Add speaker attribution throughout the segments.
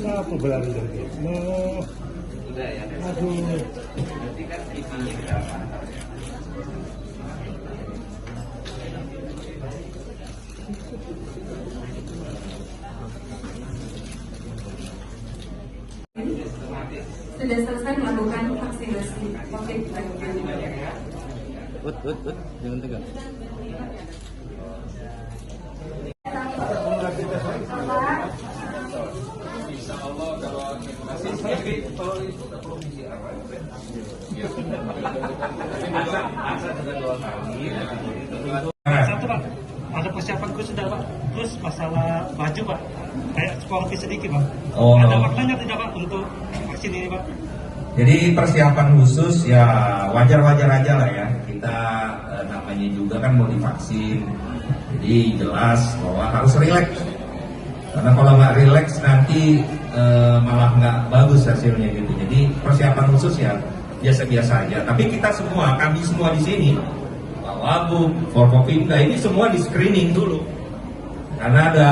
Speaker 1: Apa berlari dari
Speaker 2: Udah ya.
Speaker 1: aduh.
Speaker 2: Berarti kan TV-nya berapa?
Speaker 3: Sudah selesai melakukan vaksinasi COVID-19.
Speaker 2: Jangan tegang.
Speaker 1: Satu Pak, ada persiapan khusus sudah Pak. Terus masalah baju Pak, kayak sporty sedikit Pak.
Speaker 4: Oh.
Speaker 1: Ada maknanya tidak Pak untuk vaksin ini Pak?
Speaker 4: Jadi persiapan khusus ya wajar-wajar aja lah ya. Kita namanya juga kan mau divaksin. Jadi jelas bahwa harus rileks. Karena kalau nggak rileks nanti malah nggak bagus hasilnya gitu. Jadi persiapan khusus ya biasa-biasa aja. Tapi kita semua, kami semua di sini, Pak Wagub, Forkopimda ini semua di screening dulu. Karena ada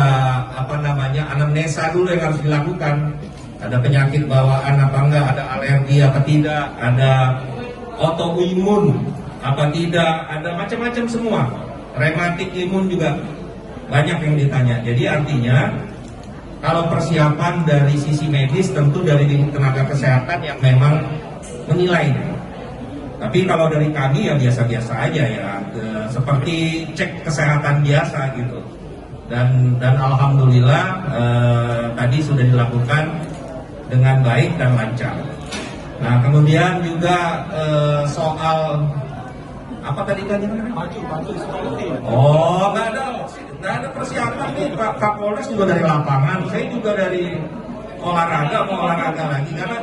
Speaker 4: anamnesa dulu yang harus dilakukan. Ada penyakit bawaan apa enggak, ada alergi apa tidak, ada autoimun apa tidak, ada macam-macam semua. Rematik imun juga banyak yang ditanya. Jadi artinya kalau persiapan dari sisi medis tentu dari tenaga kesehatan yang memang menilai. Tapi kalau dari kami ya biasa-biasa aja ya, seperti cek kesehatan biasa gitu. Dan alhamdulillah tadi sudah dilakukan dengan baik dan lancar. Nah kemudian juga soal apa tadi
Speaker 1: Baju sporty.
Speaker 4: Oh nggak ada persiapan nih Pak Kapolres juga dari lapangan, saya juga dari olahraga mau olahraga lagi karena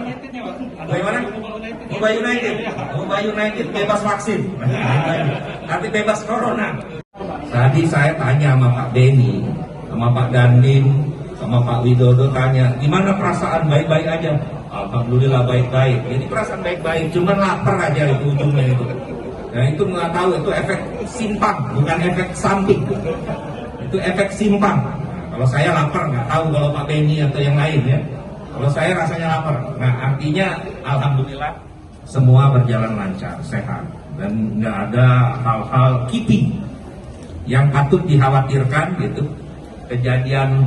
Speaker 4: bagaimana? Mumbai United bebas vaksin, nanti bebas corona. Tadi saya tanya sama Pak Beni, sama Pak Dandim, sama Pak Widodo tanya, gimana perasaan baik-baik aja? Alhamdulillah baik-baik. Ini perasaan baik-baik, cuman lapar aja itu ujungnya itu. Nah itu nggak tahu itu efek simpang, bukan efek samping. Itu efek simpang. Nah, kalau saya lapar nggak tahu kalau Pak Beni atau yang lain ya. Kalau saya rasanya lapar. Nah artinya alhamdulillah semua berjalan lancar, sehat dan nggak ada hal-hal kipi yang patut dikhawatirkan gitu. Kejadian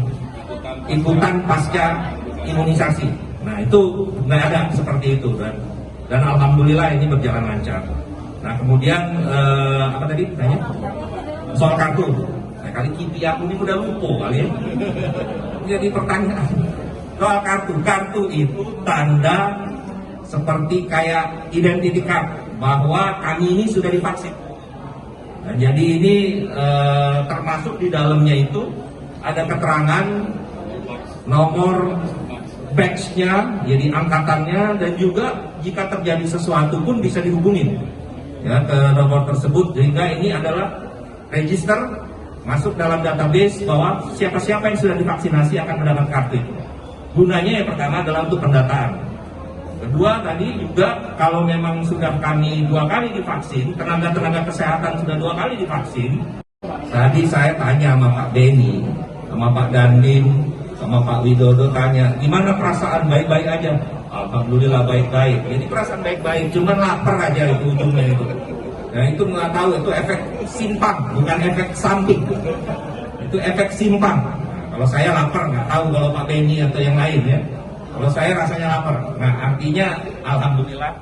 Speaker 4: ikutan pasca imunisasi. Nah itu nggak ada seperti itu dan alhamdulillah ini berjalan lancar. Nah kemudian apa tadi tanya soal kartu. Nah, kali kipi aku ini udah lupa kali ya. Jadi pertanyaan soal kartu itu tanda seperti kayak identity card bahwa kami ini sudah divaksin. Nah, jadi ini termasuk di dalamnya itu ada keterangan nomor batch-nya, jadi angkatannya, dan juga jika terjadi sesuatu pun bisa dihubungin ya ke nomor tersebut, sehingga ini adalah register masuk dalam database bahwa siapa-siapa yang sudah divaksinasi akan mendapat kartu itu. Gunanya yang pertama adalah untuk pendataan. Kedua tadi juga kalau memang sudah kami 2 kali divaksin, tenaga-tenaga kesehatan sudah 2 kali divaksin. Tadi saya tanya sama Pak Beni, sama Pak Dandim, sama Pak Widodo tanya, gimana perasaan baik-baik aja? Alhamdulillah baik-baik. Jadi perasaan baik-baik, cuman lapar aja itu ujungnya itu. Nah itu nggak tahu itu efek simpang, bukan efek samping. Itu efek simpang. Nah, kalau saya lapar nggak tahu kalau Pak Beni atau yang lain ya. Kalau saya rasanya lapar. Nah artinya alhamdulillah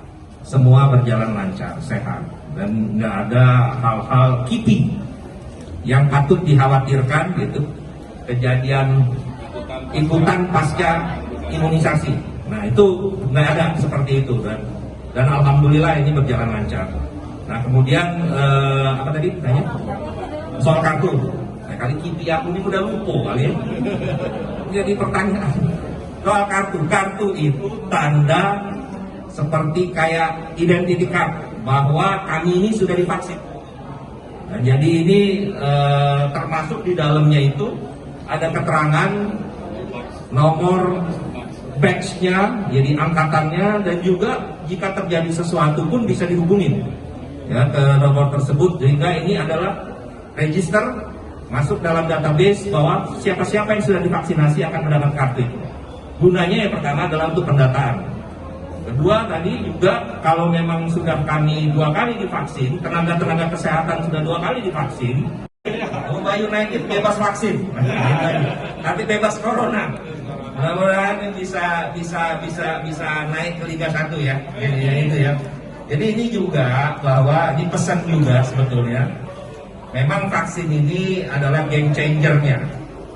Speaker 4: semua berjalan lancar, sehat dan nggak ada hal-hal kipi yang patut dikhawatirkan gitu. Kejadian ikutan pasca imunisasi. Nah itu nggak ada seperti itu dan alhamdulillah ini berjalan lancar. Nah kemudian apa tadi tanya soal kartu. Nah, kali kipi aku ini udah lupa kali ya. Jadi pertanyaan soal kartu itu tanda seperti kayak identity card bahwa kami ini sudah divaksin. Nah, jadi ini termasuk di dalamnya itu ada keterangan nomor batch-nya, jadi angkatannya, dan juga jika terjadi sesuatu pun bisa dihubungin ya ke nomor tersebut, sehingga ini adalah register masuk dalam database bahwa siapa-siapa yang sudah divaksinasi akan mendapat kartu itu. Gunanya yang pertama adalah untuk pendataan. Kedua tadi juga kalau memang sudah kami 2 kali divaksin, tenaga-tenaga kesehatan sudah 2 kali divaksin, Mumbai United bebas vaksin, nanti bebas corona. Mudah-mudahan bisa naik ke Liga 1 ya. Ya itu ya. Jadi ini juga bahwa ini pesan juga sebetulnya. Memang vaksin ini adalah game changer-nya,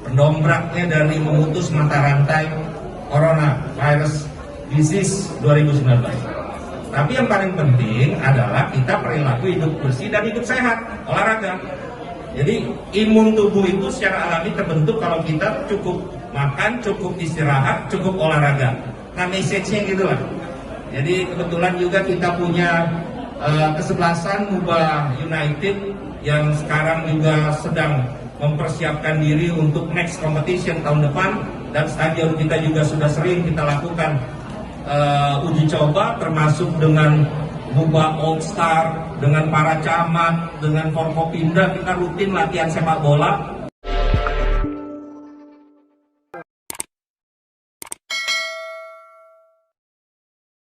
Speaker 4: pendobraknya dari memutus mata rantai corona virus disease 2019. Tapi yang paling penting adalah kita perilaku hidup bersih dan hidup sehat, olahraga. Jadi imun tubuh itu secara alami terbentuk kalau kita cukup makan, cukup istirahat, cukup olahraga. Nah, message-nya gitu lah. Jadi kebetulan juga kita punya kesebelasan Muba United yang sekarang juga sedang mempersiapkan diri untuk next competition tahun depan, dan stadion kita juga sudah sering kita lakukan uji coba, termasuk dengan Muba All Star, dengan para camat, dengan Forkopimda kita rutin latihan sepak bola